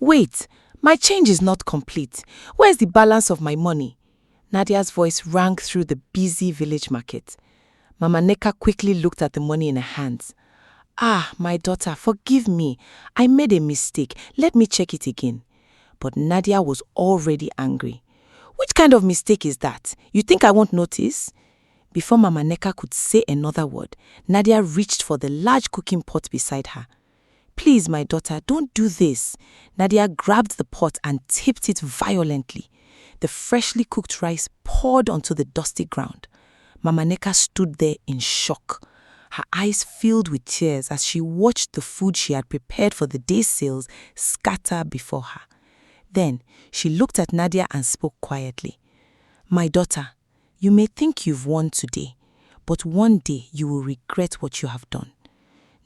Wait, my change is not complete. Where's the balance of my money? Nadia's voice rang through the busy village market. Mama Nneka quickly looked at the money in her hands. Ah, my daughter, forgive me. I made a mistake. Let me check it again. But Nadia was already angry. Which kind of mistake is that? You think I won't notice? Before Mama Nneka could say another word, Nadia reached for the large cooking pot beside her. Please, my daughter, don't do this. Nadia grabbed the pot and tipped it violently. The freshly cooked rice poured onto the dusty ground. Mama Nneka stood there in shock. Her eyes filled with tears as she watched the food she had prepared for the day's sales scatter before her. Then she looked at Nadia and spoke quietly. My daughter, you may think you've won today, but one day you will regret what you have done.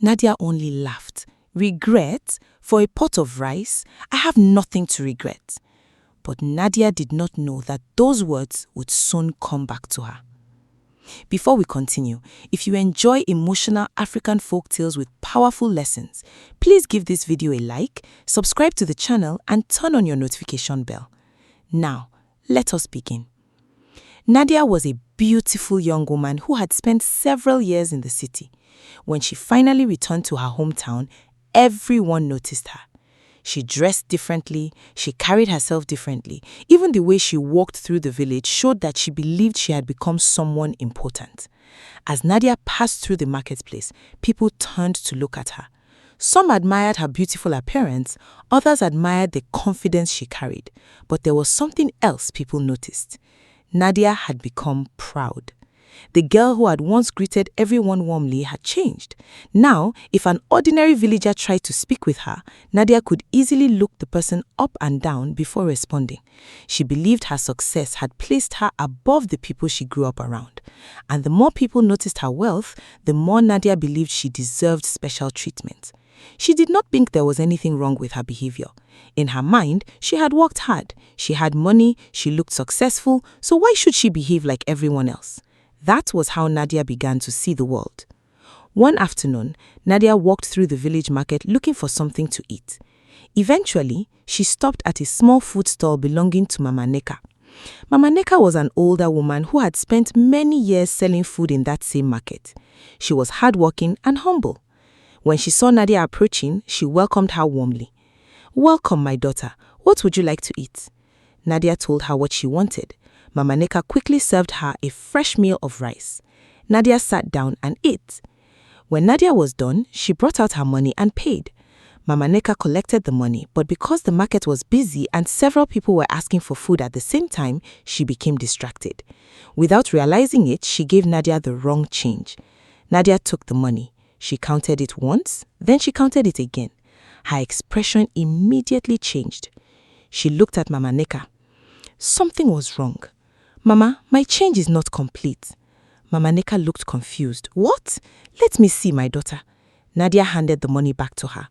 Nadia only laughed. Regret? For a pot of rice? I have nothing to regret. But Nadia did not know that those words would soon come back to her. Before we continue, if you enjoy emotional African folk tales with powerful lessons, please give this video a like, subscribe to the channel, and turn on your notification bell. Now, let us begin. Nadia was a beautiful young woman who had spent several years in the city. When she finally returned to her hometown, everyone noticed her. She dressed differently, she carried herself differently. Even the way she walked through the village showed that she believed she had become someone important. As Nadia passed through the marketplace, people turned to look at her. Some admired her beautiful appearance, others admired the confidence she carried. But there was something else people noticed. Nadia had become proud. The girl who had once greeted everyone warmly had changed. Now, if an ordinary villager tried to speak with her, Nadia could easily look the person up and down before responding. She believed her success had placed her above the people she grew up around. And the more people noticed her wealth, the more Nadia believed she deserved special treatment. She did not think there was anything wrong with her behavior. In her mind, she had worked hard. She had money, she looked successful, so why should she behave like everyone else? That was how Nadia began to see the world. One afternoon, Nadia walked through the village market looking for something to eat. Eventually, she stopped at a small food stall belonging to Mama Nneka. Mama Nneka was an older woman who had spent many years selling food in that same market. She was hardworking and humble. When she saw Nadia approaching, she welcomed her warmly. Welcome, my daughter. What would you like to eat? Nadia told her what she wanted. Mama Nneka quickly served her a fresh meal of rice. Nadia sat down and ate. When Nadia was done, she brought out her money and paid. Mama Nneka collected the money, but because the market was busy and several people were asking for food at the same time, she became distracted. Without realizing it, she gave Nadia the wrong change. Nadia took the money. She counted it once, then she counted it again. Her expression immediately changed. She looked at Mama Nneka. Something was wrong. Mama, my change is not complete. Mama Nneka looked confused. What? Let me see, my daughter. Nadia handed the money back to her.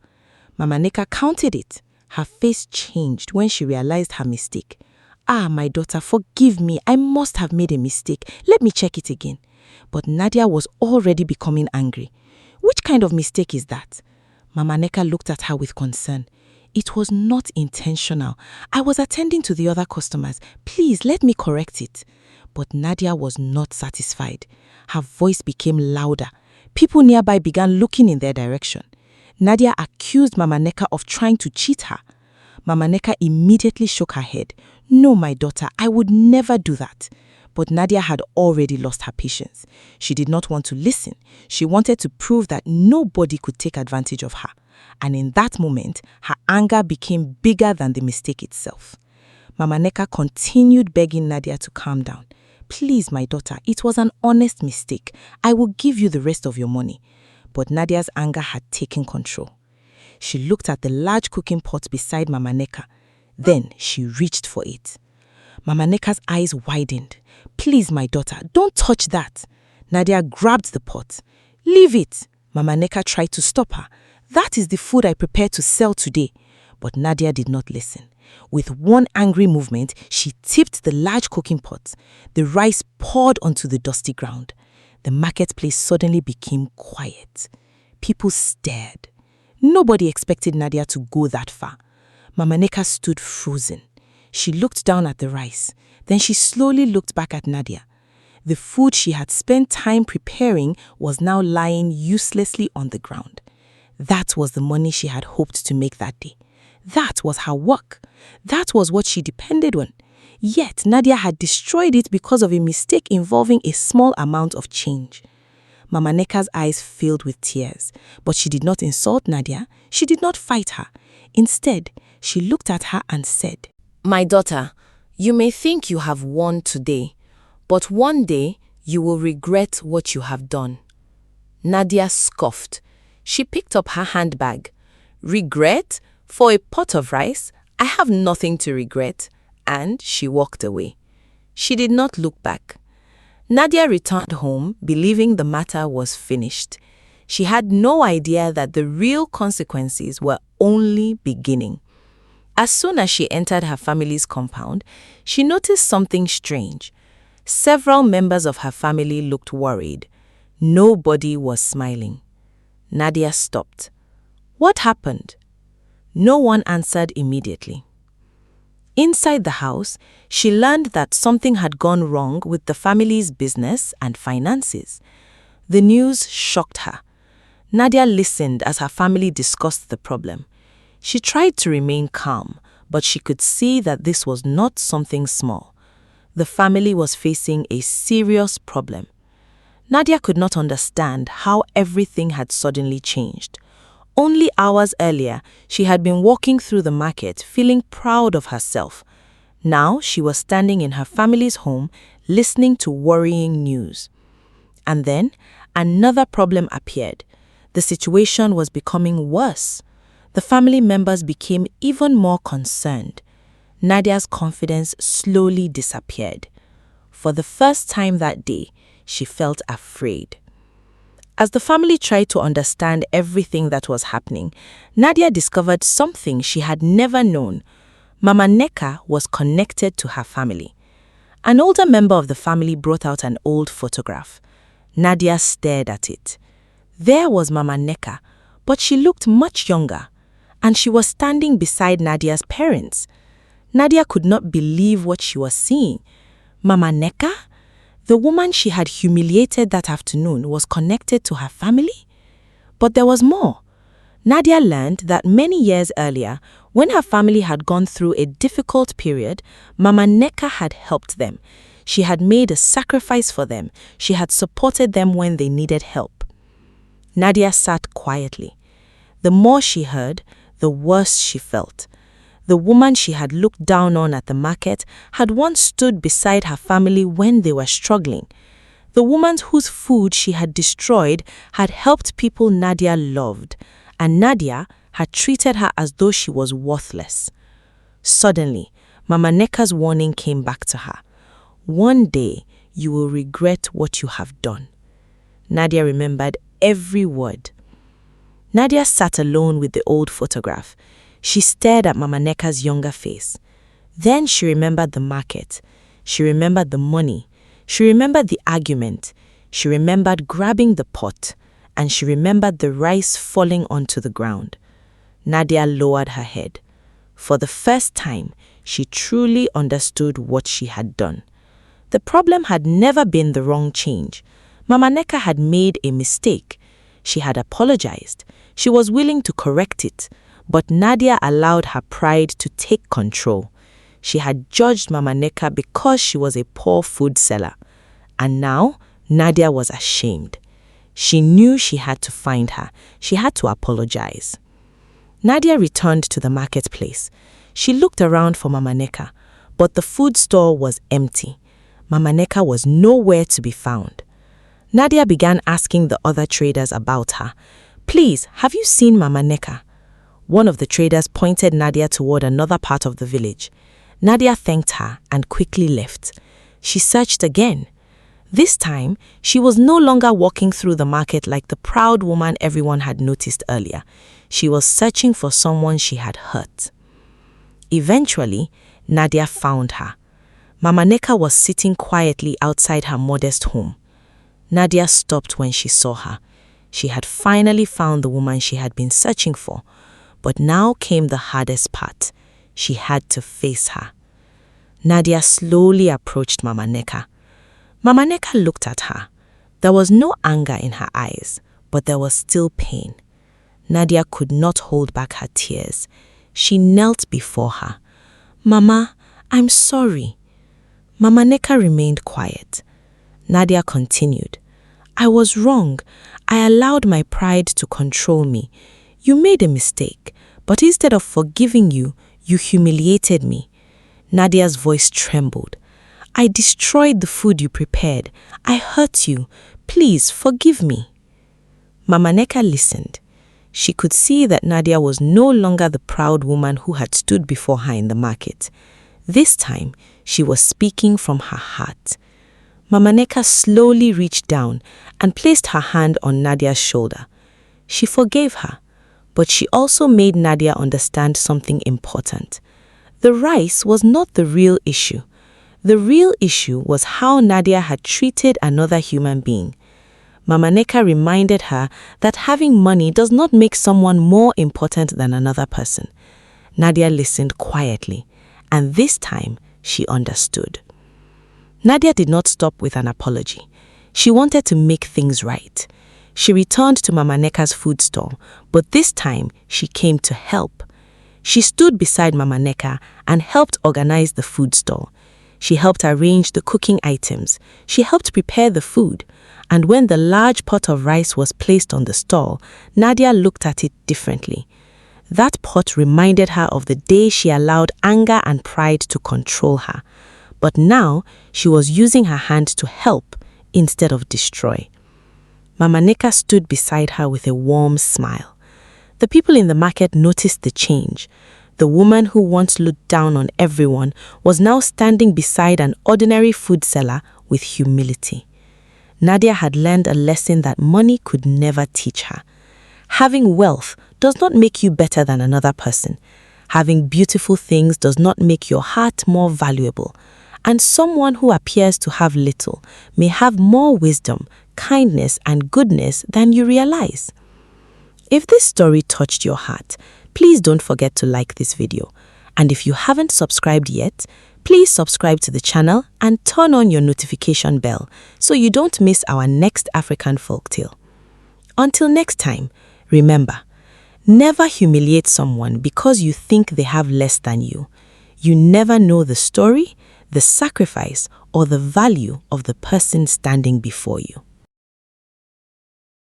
Mama Nneka counted it. Her face changed when she realized her mistake. Ah, my daughter, forgive me. I must have made a mistake. Let me check it again. But Nadia was already becoming angry. Which kind of mistake is that? Mama Nneka looked at her with concern. It was not intentional. I was attending to the other customers. Please, let me correct it. But Nadia was not satisfied. Her voice became louder. People nearby began looking in their direction. Nadia accused Mama Nneka of trying to cheat her. Mama Nneka immediately shook her head. No, my daughter, I would never do that. But Nadia had already lost her patience. She did not want to listen. She wanted to prove that nobody could take advantage of her. And in that moment, her anger became bigger than the mistake itself. Mama Nneka continued begging Nadia to calm down. Please, my daughter, it was an honest mistake. I will give you the rest of your money. But Nadia's anger had taken control. She looked at the large cooking pot beside Mama Nneka. Then she reached for it. Mama Nneka's eyes widened. Please, my daughter, don't touch that. Nadia grabbed the pot. Leave it. Mama Nneka tried to stop her. That is the food I prepared to sell today. But Nadia did not listen. With one angry movement, she tipped the large cooking pot. The rice poured onto the dusty ground. The marketplace suddenly became quiet. People stared. Nobody expected Nadia to go that far. Mama Nneka stood frozen. She looked down at the rice. Then she slowly looked back at Nadia. The food she had spent time preparing was now lying uselessly on the ground. That was the money she had hoped to make that day. That was her work. That was what she depended on. Yet Nadia had destroyed it because of a mistake involving a small amount of change. Mama Nneka's eyes filled with tears, but she did not insult Nadia. She did not fight her. Instead, she looked at her and said, "My daughter, you may think you have won today, but one day you will regret what you have done." Nadia scoffed. She picked up her handbag. "Regret? For a pot of rice? I have nothing to regret." And she walked away. She did not look back. Nadia returned home believing the matter was finished. She had no idea that the real consequences were only beginning. As soon as she entered her family's compound, she noticed something strange. Several members of her family looked worried. Nobody was smiling. Nadia stopped. What happened? No one answered immediately. Inside the house, she learned that something had gone wrong with the family's business and finances. The news shocked her. Nadia listened as her family discussed the problem. She tried to remain calm, but she could see that this was not something small. The family was facing a serious problem. Nadia could not understand how everything had suddenly changed. Only hours earlier, she had been walking through the market feeling proud of herself. Now she was standing in her family's home listening to worrying news. And then another problem appeared. The situation was becoming worse. The family members became even more concerned. Nadia's confidence slowly disappeared. For the first time that day, she felt afraid. As the family tried to understand everything that was happening, Nadia discovered something she had never known. Mama Nneka was connected to her family. An older member of the family brought out an old photograph. Nadia stared at it. There was Mama Nneka, but she looked much younger, and she was standing beside Nadia's parents. Nadia could not believe what she was seeing. Mama Nneka? The woman she had humiliated that afternoon was connected to her family? But there was more. Nadia learned that many years earlier, when her family had gone through a difficult period, Mama Nneka had helped them. She had made a sacrifice for them. She had supported them when they needed help. Nadia sat quietly. The more she heard, the worse she felt. The woman she had looked down on at the market had once stood beside her family when they were struggling. The woman whose food she had destroyed had helped people Nadia loved, and Nadia had treated her as though she was worthless. Suddenly, Mama Nneka's warning came back to her. One day, you will regret what you have done. Nadia remembered every word. Nadia sat alone with the old photograph. She stared at Mama Nneka's younger face. Then she remembered the market. She remembered the money. She remembered the argument. She remembered grabbing the pot. And she remembered the rice falling onto the ground. Nadia lowered her head. For the first time, she truly understood what she had done. The problem had never been the wrong change. Mama Nneka had made a mistake. She had apologized. She was willing to correct it. But Nadia allowed her pride to take control. She had judged Mama Nneka because she was a poor food seller. And now, Nadia was ashamed. She knew she had to find her. She had to apologize. Nadia returned to the marketplace. She looked around for Mama Nneka, but the food store was empty. Mama Nneka was nowhere to be found. Nadia began asking the other traders about her. Please, have you seen Mama Nneka? One of the traders pointed Nadia toward another part of the village. Nadia thanked her and quickly left. She searched again. This time, she was no longer walking through the market like the proud woman everyone had noticed earlier. She was searching for someone she had hurt. Eventually, Nadia found her. Mama Nneka was sitting quietly outside her modest home. Nadia stopped when she saw her. She had finally found the woman she had been searching for. But now came the hardest part. She had to face her. Nadia slowly approached Mama Nneka. Mama Nneka looked at her. There was no anger in her eyes, but there was still pain. Nadia could not hold back her tears. She knelt before her. "Mama, I'm sorry." Mama Nneka remained quiet. Nadia continued. "I was wrong. I allowed my pride to control me. You made a mistake, but instead of forgiving you, you humiliated me." Nadia's voice trembled. "I destroyed the food you prepared. I hurt you. Please forgive me." Mama Nneka listened. She could see that Nadia was no longer the proud woman who had stood before her in the market. This time, she was speaking from her heart. Mama Nneka slowly reached down and placed her hand on Nadia's shoulder. She forgave her, but she also made Nadia understand something important. The rice was not the real issue. The real issue was how Nadia had treated another human being. Mama Nneka reminded her that having money does not make someone more important than another person. Nadia listened quietly, and this time she understood. Nadia did not stop with an apology. She wanted to make things right. She returned to Mama Nneka's food stall, but this time she came to help. She stood beside Mama Nneka and helped organize the food stall. She helped arrange the cooking items. She helped prepare the food. And when the large pot of rice was placed on the stall, Nadia looked at it differently. That pot reminded her of the day she allowed anger and pride to control her. But now she was using her hand to help instead of destroy. Mama Nneka stood beside her with a warm smile. The people in the market noticed the change. The woman who once looked down on everyone was now standing beside an ordinary food seller with humility. Nadia had learned a lesson that money could never teach her. Having wealth does not make you better than another person. Having beautiful things does not make your heart more valuable. And someone who appears to have little may have more wisdom, kindness, and goodness than you realize. If this story touched your heart, please don't forget to like this video. And if you haven't subscribed yet, please subscribe to the channel and turn on your notification bell so you don't miss our next African folktale. Until next time, remember, never humiliate someone because you think they have less than you. You never know the story, the sacrifice, or the value of the person standing before you.